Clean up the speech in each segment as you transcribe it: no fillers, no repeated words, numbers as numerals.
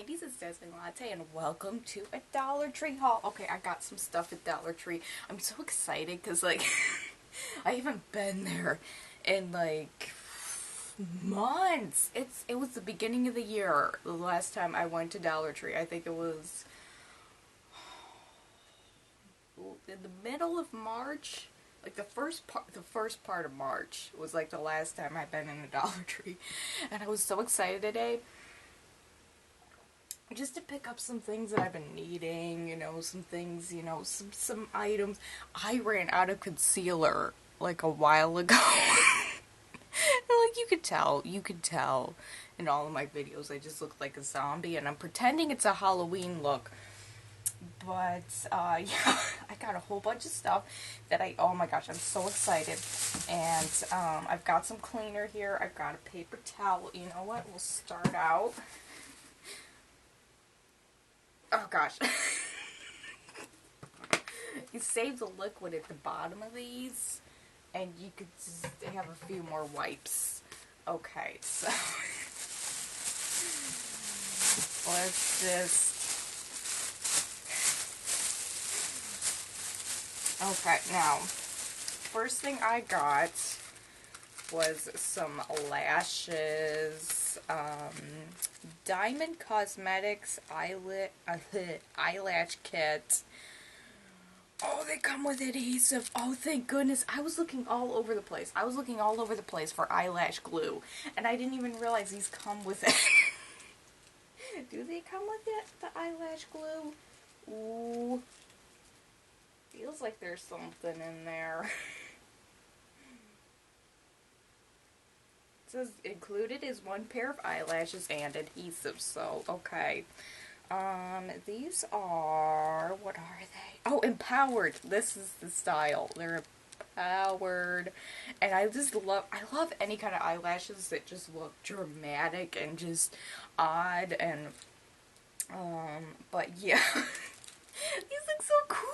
ladies, it's Dazzlinglatte, and welcome to a Dollar Tree haul. Okay, I got some stuff at Dollar Tree. I'm so excited because, like, I haven't been there in, like, months. It was the beginning of the year, the last time I went to Dollar Tree. I think it was in the middle of March. Like, the first part of March was, like, the last time I've been in a Dollar Tree. And I was so excited today. Just to pick up some things that I've been needing, you know, some things, you know, some items. I ran out of concealer, like, a while ago. Like, you could tell in all of my videos I just look like a zombie, and I'm pretending it's a Halloween look. But, yeah, I got a whole bunch of stuff that oh my gosh, I'm so excited. And, I've got some cleaner here. I've got a paper towel. You know what? We'll start out. Oh gosh. You save the liquid at the bottom of these, and you could just have a few more wipes. Okay, so let's just... Okay, now, first thing I got was some lashes. Diamond Cosmetics eyelash kit. Oh, they come with adhesive. Oh, thank goodness. I was looking all over the place. For eyelash glue, and I didn't even realize these come with it. Do they come with it, the eyelash glue? Ooh. Feels like there's something in there. It says included is one pair of eyelashes and adhesive, so okay. These are, what are they? Oh, empowered. This is the style. They're empowered. And I love any kind of eyelashes that just look dramatic and just odd and, but yeah. These look so cool!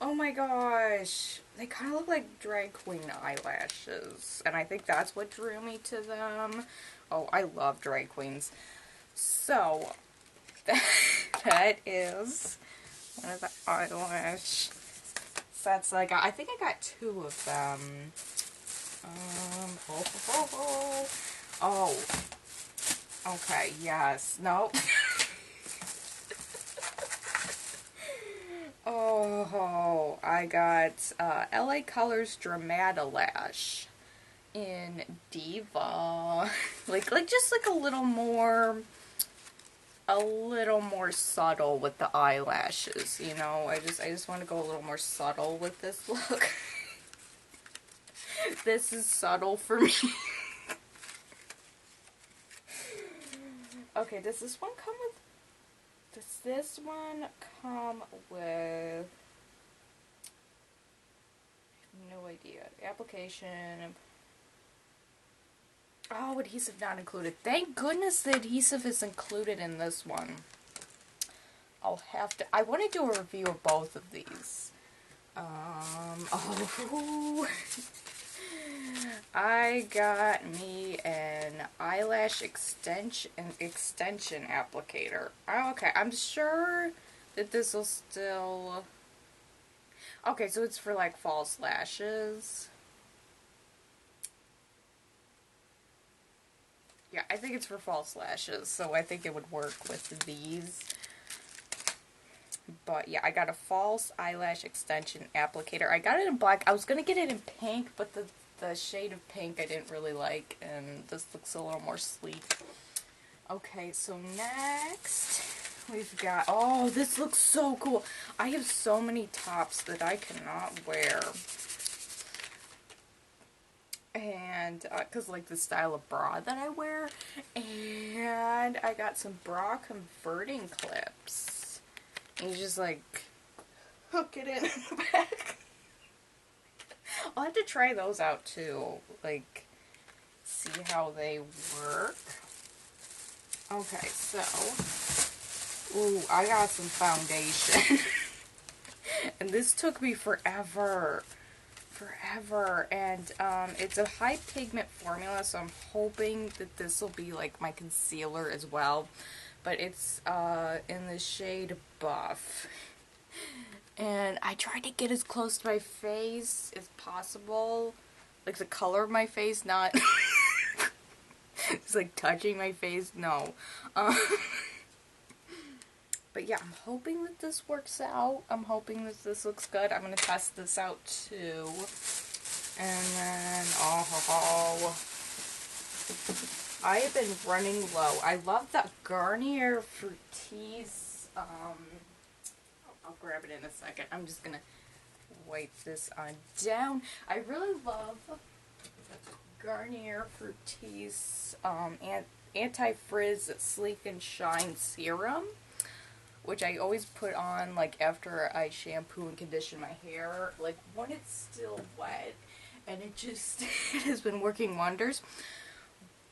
Oh my gosh. They kind of look like drag queen eyelashes. And I think that's what drew me to them. Oh, I love drag queens. So, that is one of the eyelash sets that I got. I think I got two of them. Oh. Okay, yes. Nope. Oh, I got LA Colors Dramatalash in Diva. like just like a little more subtle with the eyelashes, you know. I just want to go a little more subtle with this look. This is subtle for me. Okay, does this one come with... Does this one come with... I have no idea. Application... Oh, adhesive not included. Thank goodness the adhesive is included in this one. I'll have to... I want to do a review of both of these. Oh... I got me an eyelash extension applicator. Oh, okay, I'm sure that this will still... Okay, so it's for like false lashes. Yeah, I think it's for false lashes, so I think it would work with these. But yeah, I got a false eyelash extension applicator. I got it in black. I was gonna get it in pink, but the shade of pink I didn't really like, and this looks a little more sleek. Okay, so next we've got... Oh, this looks so cool. I have so many tops that I cannot wear. And, because, like, the style of bra that I wear. And I got some bra converting clips. And you just, like, hook it in the back. I'll have to try those out, too. Like, see how they work. Okay, so... Ooh, I got some foundation. And this took me forever. And it's a high pigment formula, so I'm hoping that this will be like my concealer as well. but it's in the shade Buff. And I tried to get as close to my face as possible. Like the color of my face, not it's like touching my face, no. But yeah, I'm hoping that this works out. I'm hoping that this looks good. I'm going to test this out too. And then, oh, I have been running low. I love the Garnier Fructis. I'll grab it in a second. I'm just going to wipe this on down. I really love Garnier Fructis Anti-Frizz Sleek and Shine Serum, which I always put on like after I shampoo and condition my hair, like when it's still wet, and it just it has been working wonders.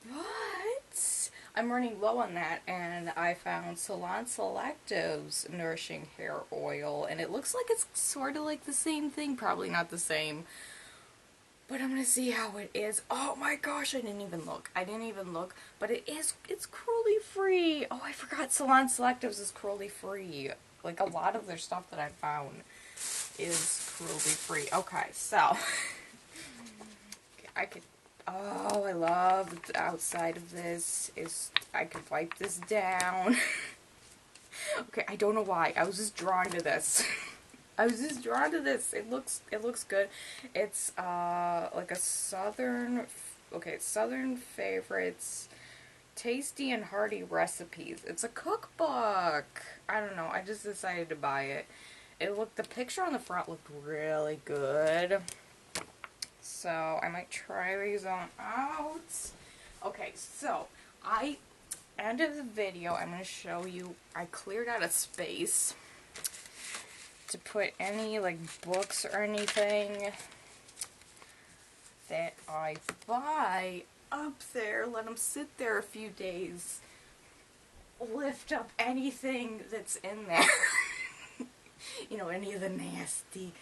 But I'm running low on that, and I found Salon Selective's Nourishing Hair Oil, and it looks like it's sort of like the same thing, probably not the same, but I'm gonna see how it is. Oh my gosh, I didn't even look, but it's cruelty free. Oh, I forgot Salon Selectives is cruelty free. Like a lot of their stuff that I found is cruelty free. Okay, so I could, oh, I love the outside of this is, I could wipe this down. Okay, I don't know why, I was just drawn to this. It looks good. It's like a Southern Favorites Tasty and Hearty Recipes. It's a cookbook. I don't know, I just decided to buy it. The picture on the front looked really good. So I might try these on out. Okay, so end of the video, I'm going to show you, I cleared out a space to put any like books or anything that I buy up there, let them sit there a few days, lift up anything that's in there. You know, any of the nasty.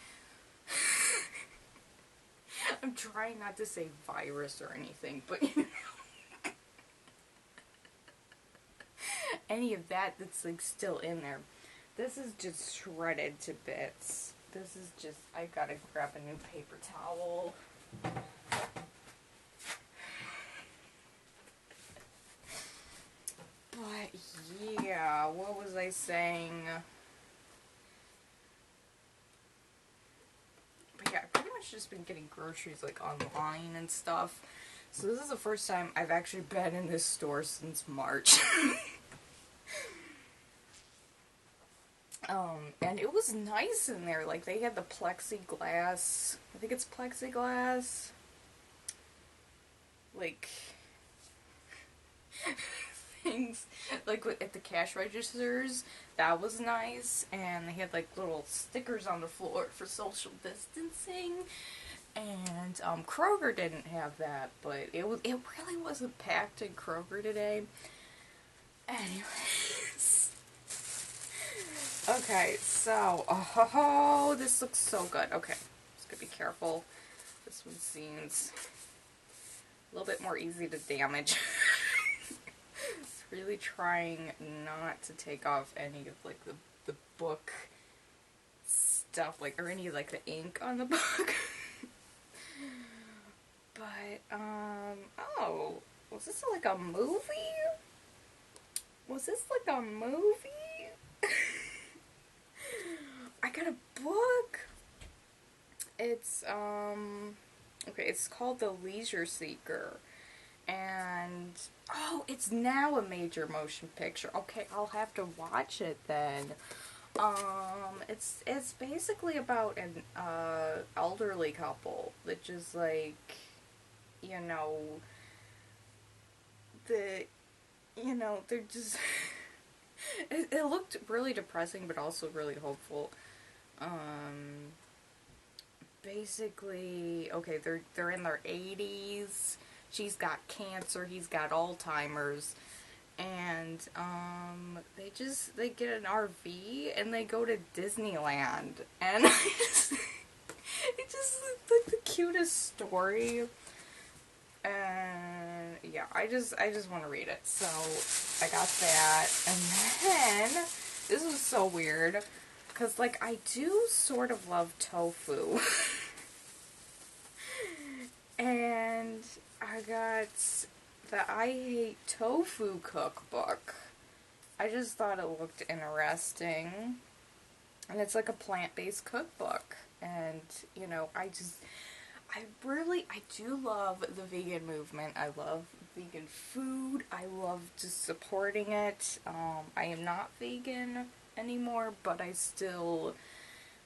I'm trying not to say virus or anything, but you know, any of that's like still in there. This is just shredded to bits. This is just, I gotta grab a new paper towel. But yeah, what was I saying? But yeah, I've pretty much just been getting groceries like online and stuff. So this is the first time I've actually been in this store since March. And it was nice in there. Like, they had the plexiglass. I think it's plexiglass. Like, things. Like, at the cash registers. That was nice. And they had, like, little stickers on the floor for social distancing. And, Kroger didn't have that. But it really wasn't packed in Kroger today. Anyways. Okay, so, oh, this looks so good. Okay, just gotta be careful. This one seems a little bit more easy to damage. It's really trying not to take off any of, like, the book stuff, like, or any of, like, the ink on the book. But, oh, was this, like, a movie? Was this, like, a movie? I got a book. It's, okay, it's called The Leisure Seeker. And, oh, it's now a major motion picture. Okay, I'll have to watch it then. It's basically about an, elderly couple that just, like, you know, they're just, it looked really depressing, but also really hopeful. Basically, okay, they're in their 80s. She's got cancer, he's got Alzheimer's, and they get an RV and they go to Disneyland, and it's just like the cutest story. And yeah, I just want to read it. So I got that, and then this was so weird because like I do sort of love tofu, and I got the I Hate Tofu cookbook. I just thought it looked interesting, and it's like a plant-based cookbook, and you know, I do love the vegan movement. I love vegan food. I love just supporting it. I am not vegan anymore, but I still,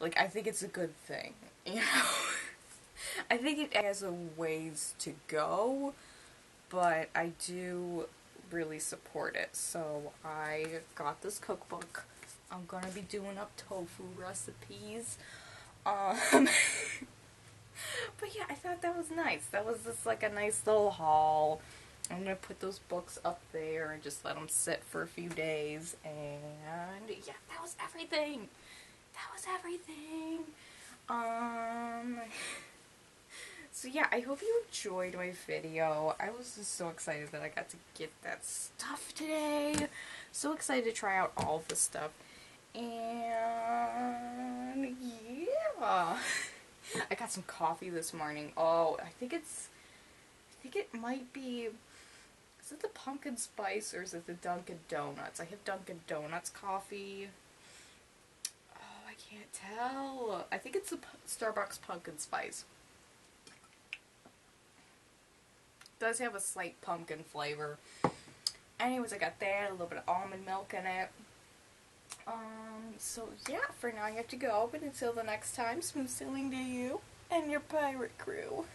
like, I think it's a good thing, you know? I think it has a ways to go, but I do really support it. So I got this cookbook. I'm gonna be doing up tofu recipes. Um, But yeah, I thought that was nice. That was just like a nice little haul. I'm gonna put those books up there and just let them sit for a few days. And yeah, that was everything. That was everything. Um. So yeah, I hope you enjoyed my video. I was just so excited that I got to get that stuff today. So excited to try out all of this stuff. And yeah. I got some coffee this morning. Oh, I think it might be, is it the pumpkin spice or is it the Dunkin' Donuts? I have Dunkin' Donuts coffee. Oh, I can't tell. I think it's the Starbucks pumpkin spice. It does have a slight pumpkin flavor. Anyways, I got that, a little bit of almond milk in it. So yeah, for now I have to go, but until the next time, smooth sailing to you and your pirate crew.